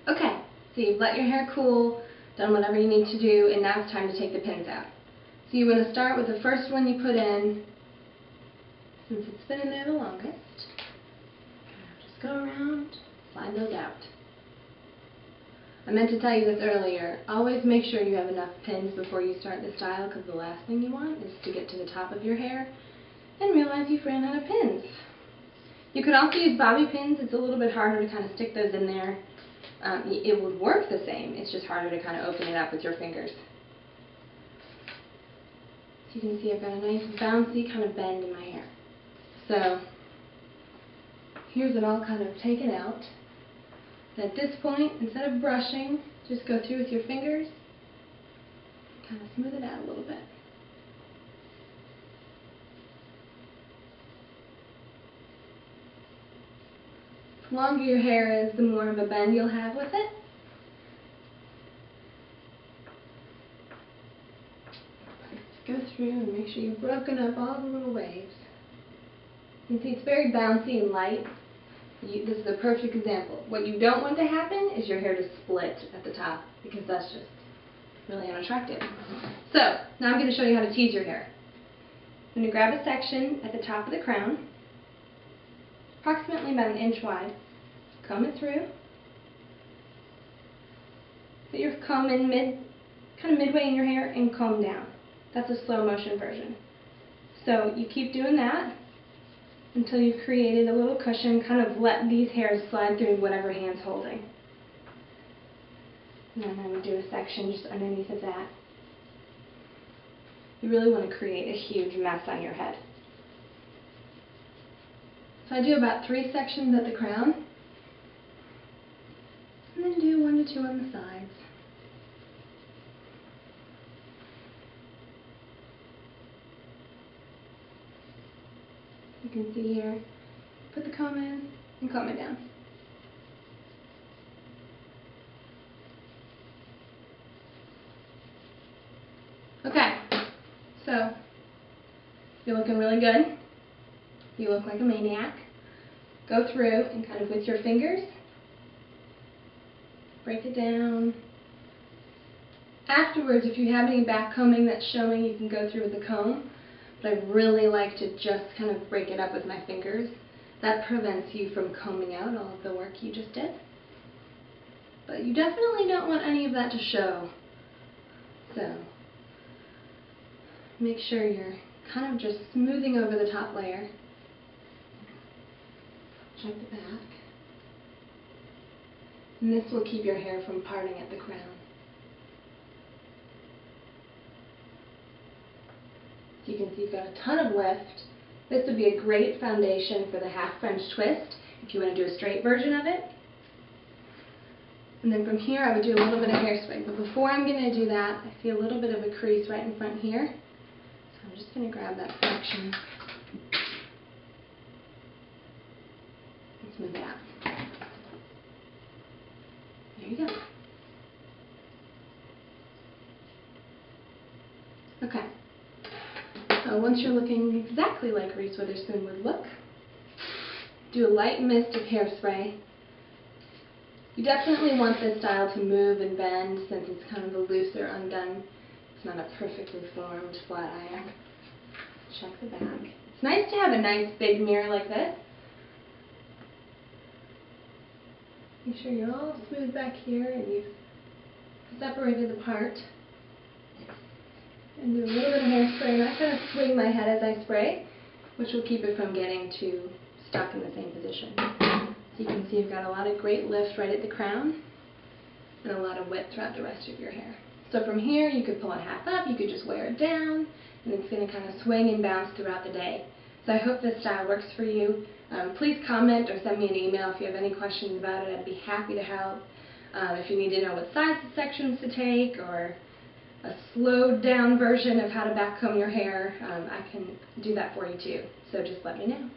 Okay, so you've let your hair cool, done whatever you need to do, and now it's time to take the pins out. So you want to start with the first one you put in, since it's been in there the longest. Just go around, slide those out. I meant to tell you this earlier, always make sure you have enough pins before you start the style, because the last thing you want is to get to the top of your hair and realize you've ran out of pins. You could also use bobby pins. It's a little bit harder to kind of stick those in there. It would work the same, it's just harder to kind of open it up with your fingers. So you can see I've got a nice bouncy kind of bend in my hair. So here's it all kind of taken out. And at this point, instead of brushing, just go through with your fingers, kind of smooth it out a little bit. The longer your hair is, the more of a bend you'll have with it. Just go through and make sure you've broken up all the little waves. You can see it's very bouncy and light. This is a perfect example. What you don't want to happen is your hair to split at the top, because that's just really unattractive. So, now I'm going to show you how to tease your hair. I'm going to grab a section at the top of the crown, approximately about 1 inch wide, comb it through, put your comb in kind of midway in your hair and comb down. That's a slow motion version. So you keep doing that until you've created a little cushion. Kind of let these hairs slide through whatever hand's holding. And then I would do a section just underneath of that. You really want to create a huge mess on your head. So I do about 3 sections at the crown, and then do 1 to 2 on the sides. You can see here, put the comb in and comb it down. Okay, so you're looking really good. You look like a maniac. Go through and kind of with your fingers, break it down. Afterwards, if you have any back combing that's showing, you can go through with a comb. But I really like to just kind of break it up with my fingers. That prevents you from combing out all of the work you just did. But you definitely don't want any of that to show. So make sure you're kind of just smoothing over the top layer. Check the back. And this will keep your hair from parting at the crown. So you can see you've got a ton of lift. This would be a great foundation for the half French twist if you want to do a straight version of it. And then from here I would do a little bit of hairspray. But before I'm going to do that, I see a little bit of a crease right in front here. So I'm just going to grab that section and smooth it out. There you go. Okay. So once you're looking exactly like Reese Witherspoon would look, do a light mist of hairspray. You definitely want this style to move and bend since it's kind of a looser undone. It's not a perfectly formed flat iron. Check the back. It's nice to have a nice big mirror like this. Make sure you're all smooth back here and you've separated the part. And do a little bit of hairspray, and I kind of swing my head as I spray, which will keep it from getting too stuck in the same position. So you can see you've got a lot of great lift right at the crown, and a lot of width throughout the rest of your hair. So from here, you could pull it half up, you could just wear it down, and it's going to kind of swing and bounce throughout the day. So I hope this style works for you. Please comment or send me an email if you have any questions about it. I'd be happy to help. If you need to know what size sections to take, or a slowed down version of how to back comb your hair, I can do that for you too. So just let me know.